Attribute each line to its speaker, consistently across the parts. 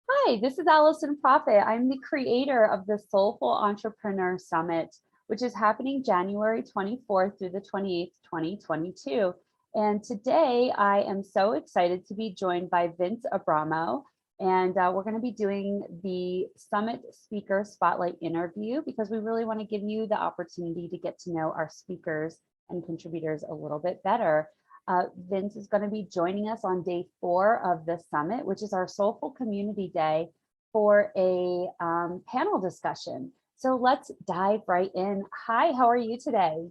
Speaker 1: Hi, this is Allison Profit. I'm the creator of the Soulful Entrepreneur Summit, which is happening January 24th through the 28th, 2022. And today I am so excited to be joined by Vince Abramo. And we're going to be doing the Summit Speaker Spotlight interview because we really want to give you the opportunity to get to know our speakers and contributors a little bit better. Vince is going to be joining us on day 4 of the summit, which is our Soulful Community Day, for a panel discussion. So let's dive right in. Hi, how are you today?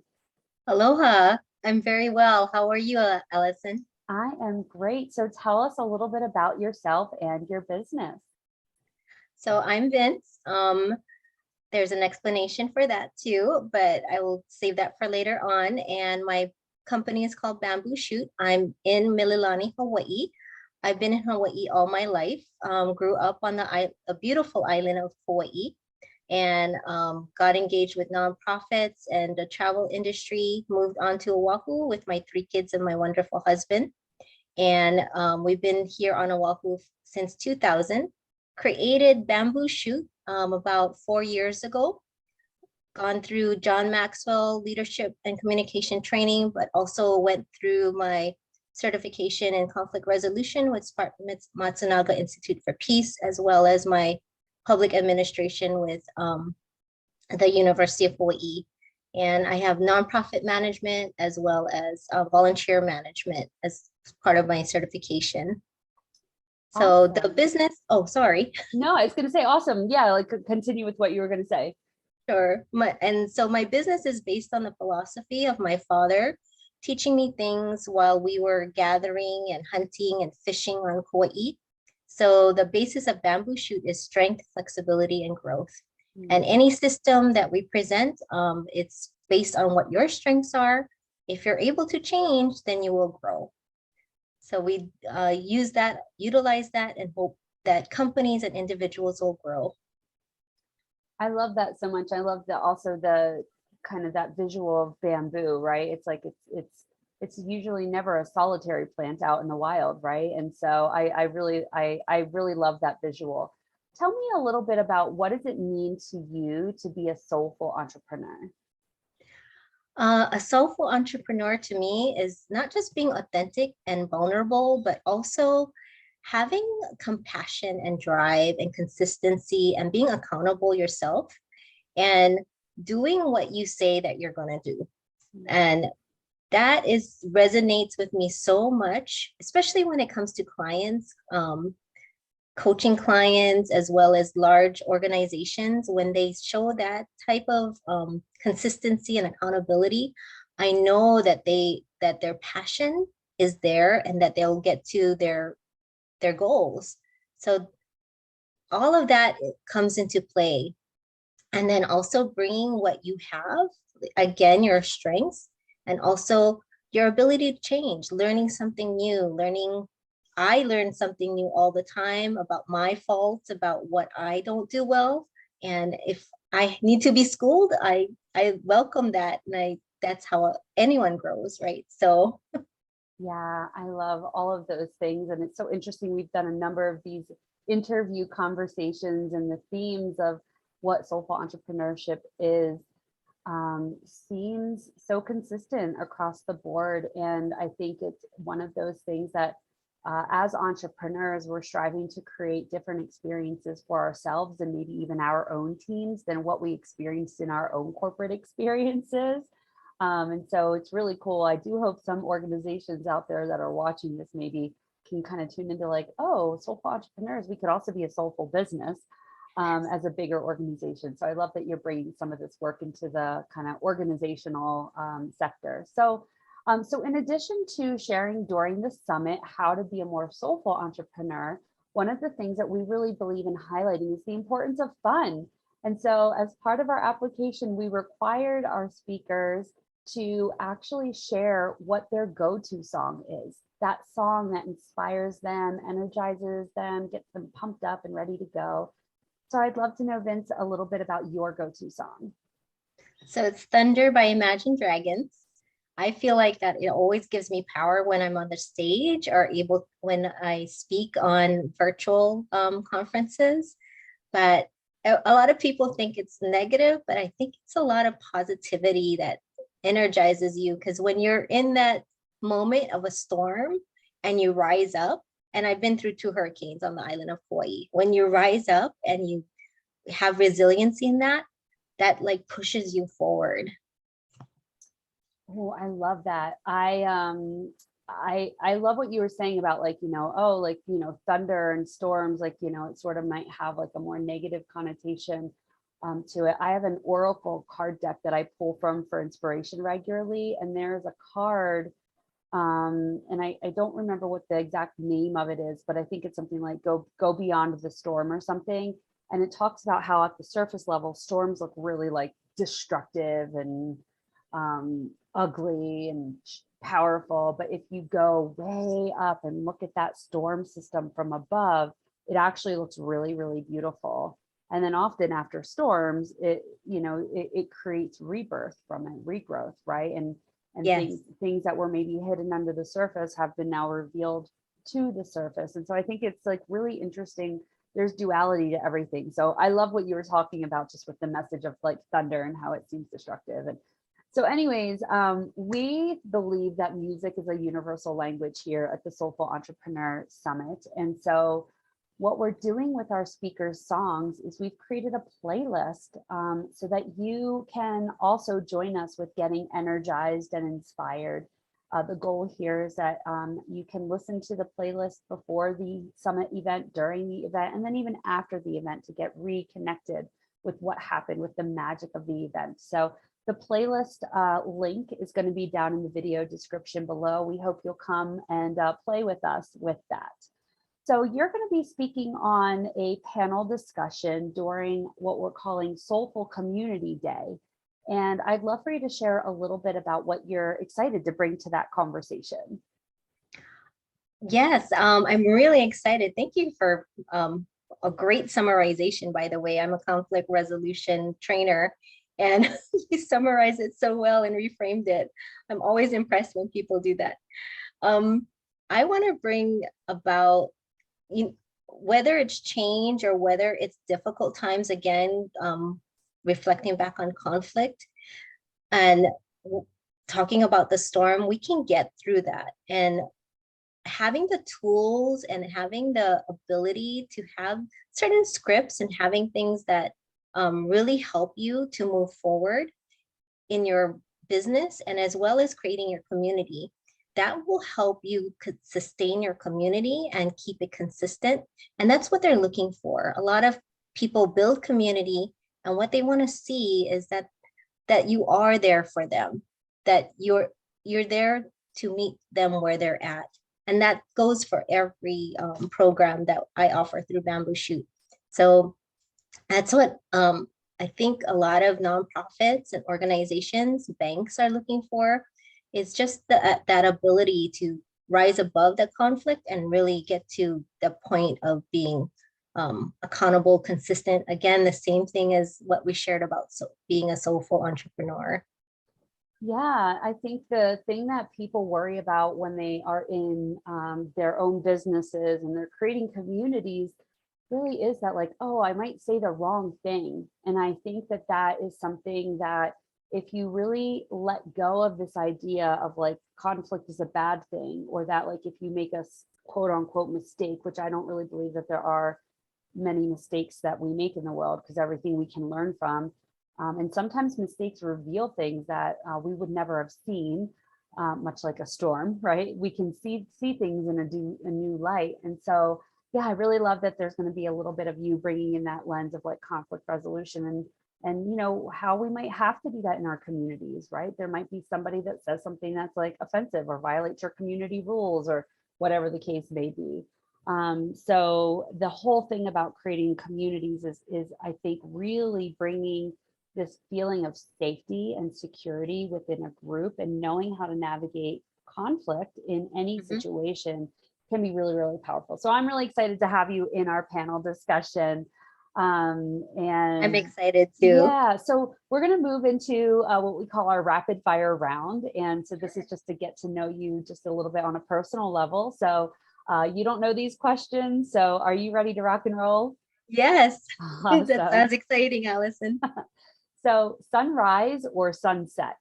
Speaker 2: Aloha. I'm very well. How are you, Allison?
Speaker 1: I am great. So tell us a little bit about yourself and your business.
Speaker 2: So I'm Vince. There's an explanation for that too, but I will save that for later on. And my company is called Bamboo Shoot. I'm in Mililani, Hawaii. I've been in Hawaii all my life. Grew up on the beautiful island of Hawaii, and got engaged with nonprofits and the travel industry. Moved on to Oahu with my 3 kids and my wonderful husband. And we've been here on Oahu since 2000. Created Bamboo Shoot about 4 years ago. Gone through John Maxwell leadership and communication training, but also went through my certification in conflict resolution with Matsunaga Institute for Peace, as well as my public administration with the University of Hawaii. And I have nonprofit management as well as volunteer management as part of my certification. So the
Speaker 1: Awesome.
Speaker 2: business, oh, sorry.
Speaker 1: No, I was going to say awesome. Yeah, like continue with what you were going to say.
Speaker 2: Sure. So my business is based on the philosophy of my father teaching me things while we were gathering and hunting and fishing on Kauai. So the basis of Bamboo Shoot is strength, flexibility, and growth. And any system that we present, it's based on what your strengths are. If you're able to change, then you will grow. So we utilize that, and hope that companies and individuals will grow.
Speaker 1: I love that so much. I love also the kind of that visual of bamboo, right? It's like it's usually never a solitary plant out in the wild, right? And so I really love that visual. Tell me a little bit about what does it mean to you to be a soulful entrepreneur?
Speaker 2: A soulful entrepreneur to me is not just being authentic and vulnerable, but also having compassion and drive and consistency and being accountable yourself and doing what you say that you're going to do. And that resonates with me so much, especially when it comes to clients, coaching clients, as well as large organizations. When they show that type of consistency and accountability, I know that their passion is there and that they'll get to their goals. So all of that comes into play. And then also bringing what you have, again, your strengths, and also your ability to change, learning something new, I learn something new all the time about my faults, about what I don't do well. And if I need to be schooled, I welcome that. And that's how anyone grows, right? So
Speaker 1: Yeah, I love all of those things. And it's so interesting. We've done a number of these interview conversations, and the themes of what soulful entrepreneurship is seems so consistent across the board. And I think it's one of those things that as entrepreneurs, we're striving to create different experiences for ourselves and maybe even our own teams than what we experienced in our own corporate experiences. And so it's really cool. I do hope some organizations out there that are watching this maybe can kind of tune into like, oh, soulful entrepreneurs, we could also be a soulful business as a bigger organization. So I love that you're bringing some of this work into the kind of organizational sector. So in addition to sharing during the summit how to be a more soulful entrepreneur, one of the things that we really believe in highlighting is the importance of fun. And so as part of our application, we required our speakers to actually share what their go-to song is. That song that inspires them, energizes them, gets them pumped up and ready to go. So I'd love to know, Vince, a little bit about your go-to song.
Speaker 2: it's Thunder by Imagine Dragons. I feel like that it always gives me power when I'm on the stage or able when I speak on virtual conferences. But a lot of people think it's negative, but I think it's a lot of positivity that energizes you, because when you're in that moment of a storm and you rise up, and I've been through 2 hurricanes on the island of Hawaii, when you rise up and you have resiliency in that, that like pushes you forward.
Speaker 1: Oh, I love that. I love what you were saying about like, oh, like, thunder and storms, like, it sort of might have like a more negative connotation to it. I have an oracle card deck that I pull from for inspiration regularly, and there's a card, and I don't remember what the exact name of it is, but I think it's something like go beyond the storm or something. And it talks about how at the surface level, storms look really like destructive and ugly and powerful. But if you go way up and look at that storm system from above, it actually looks really, really beautiful. And then often after storms, it creates rebirth from it, regrowth, right? And
Speaker 2: Yes.
Speaker 1: things that were maybe hidden under the surface have been now revealed to the surface. And so I think it's like really interesting. There's duality to everything. So I love what you were talking about just with the message of like thunder and how it seems destructive. And so anyways, we believe that music is a universal language here at the Soulful Entrepreneur Summit. And so what we're doing with our speakers' songs is we've created a playlist so that you can also join us with getting energized and inspired. The goal here is that you can listen to the playlist before the summit event, during the event, and then even after the event to get reconnected with what happened, with the magic of the event. So the playlist link is going to be down in the video description below. We hope you'll come and play with us with that. So you're going to be speaking on a panel discussion during what we're calling Soulful Community Day. And I'd love for you to share a little bit about what you're excited to bring to that conversation.
Speaker 2: Yes, I'm really excited. Thank you for a great summarization, by the way. I'm a conflict resolution trainer, and you summarized it so well and reframed it. I'm always impressed when people do that. I want to bring about, whether it's change or whether it's difficult times, again, reflecting back on conflict and talking about the storm, we can get through that. And having the tools and having the ability to have certain scripts and having things that really help you to move forward in your business, and as well as creating your community, that will help you sustain your community and keep it consistent. And that's what they're looking for. A lot of people build community, and what they want to see is that you are there for them, that you're there to meet them where they're at. And that goes for every program that I offer through Bamboo Shoot. So that's what I think a lot of nonprofits and organizations, banks are looking for, is just that ability to rise above the conflict and really get to the point of being accountable, consistent. Again, the same thing as what we shared about being a soulful entrepreneur.
Speaker 1: Yeah, I think the thing that people worry about when they are in their own businesses and they're creating communities really is that like, oh, I might say the wrong thing. And I think that that is something that if you really let go of this idea of like conflict is a bad thing, or that like if you make a quote unquote mistake, which I don't really believe that there are many mistakes that we make in the world, because everything we can learn from. And sometimes mistakes reveal things that we would never have seen, much like a storm, right? We can see things in a new light. And so, yeah, I really love that there's going to be a little bit of you bringing in that lens of like conflict resolution and how we might have to do that in our communities, right? There might be somebody that says something that's like offensive or violates your community rules or whatever the case may be. So the whole thing about creating communities is I think really bringing this feeling of safety and security within a group, and knowing how to navigate conflict in any situation can be really, really powerful. So I'm really excited to have you in our panel discussion. And
Speaker 2: I'm excited too.
Speaker 1: yeah, so we're going to move into what we call our rapid fire round. And so this is just to get to know you just a little bit on a personal level. So you don't know these questions. So are you ready to rock and roll?
Speaker 2: Yes, that
Speaker 1: Awesome.
Speaker 2: sounds exciting, Allison.
Speaker 1: So sunrise or sunset?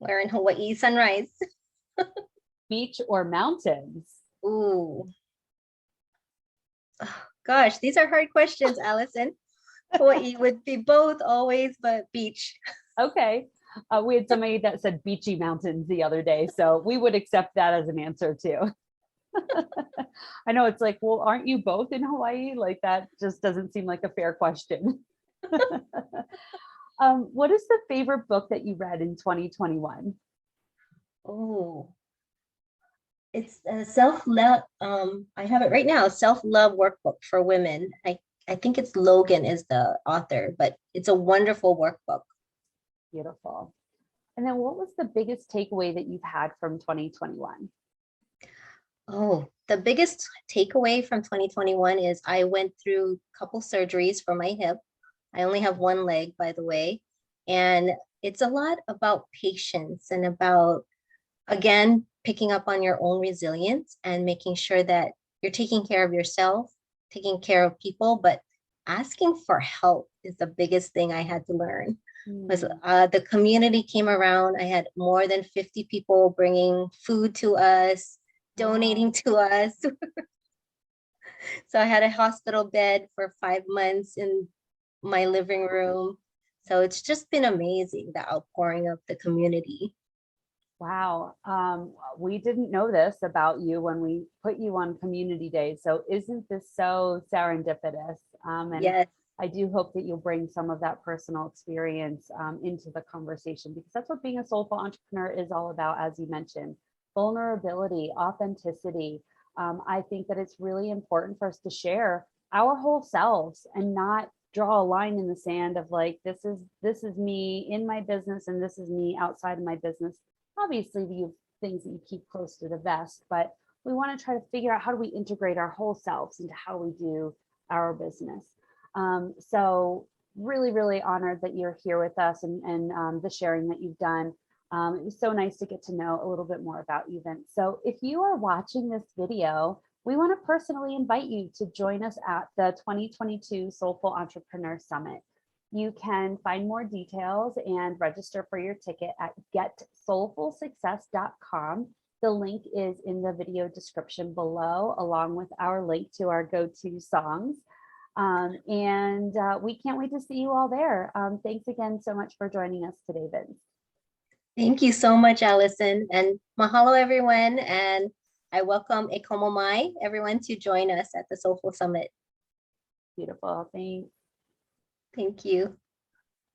Speaker 2: We're in Hawaii, sunrise.
Speaker 1: Beach or mountains?
Speaker 2: Ooh. Oh, gosh, these are hard questions, Allison. Hawaii would be both always, but beach.
Speaker 1: Okay. We had somebody that said beachy mountains the other day, so we would accept that as an answer too. I know it's like, well, aren't you both in Hawaii? Like that just doesn't seem like a fair question. What is the favorite book that you read in 2021?
Speaker 2: Oh, it's a self-love. I have it right now, self-love workbook for women. I think it's Logan is the author, but it's a wonderful workbook.
Speaker 1: Beautiful. And then what was the biggest takeaway that you've had from 2021?
Speaker 2: Oh, the biggest takeaway from 2021 is I went through a couple surgeries for my hip. I only have one leg, by the way. And it's a lot about patience and about, again, picking up on your own resilience and making sure that you're taking care of yourself, taking care of people, but asking for help is the biggest thing I had to learn. Was the community came around. I had more than 50 people bringing food to us, donating to us. So I had a hospital bed for 5 months in my living room. So it's just been amazing, the outpouring of the community.
Speaker 1: Wow. We didn't know this about you when we put you on community days. So isn't this so serendipitous? And
Speaker 2: Yes.
Speaker 1: I do hope that you'll bring some of that personal experience into the conversation, because that's what being a soulful entrepreneur is all about, as you mentioned. Vulnerability, authenticity. I think that it's really important for us to share our whole selves and not draw a line in the sand of like, this is me in my business and this is me outside of my business. Obviously, you have things that you keep close to the vest, but we want to try to figure out how do we integrate our whole selves into how we do our business. So really, really honored that you're here with us and the sharing that you've done. It was so nice to get to know a little bit more about you, Vince. So if you are watching this video, we want to personally invite you to join us at the 2022 Soulful Entrepreneur Summit. You can find more details and register for your ticket at getsoulfulsuccess.com. The link is in the video description below, along with our link to our go-to songs. We can't wait to see you all there. Thanks again so much for joining us today, Vince.
Speaker 2: Thank you so much, Allison. And mahalo, everyone. And I welcome Ekomomai, everyone, to join us at the Soulful Summit.
Speaker 1: Beautiful. Thanks.
Speaker 2: Thank you.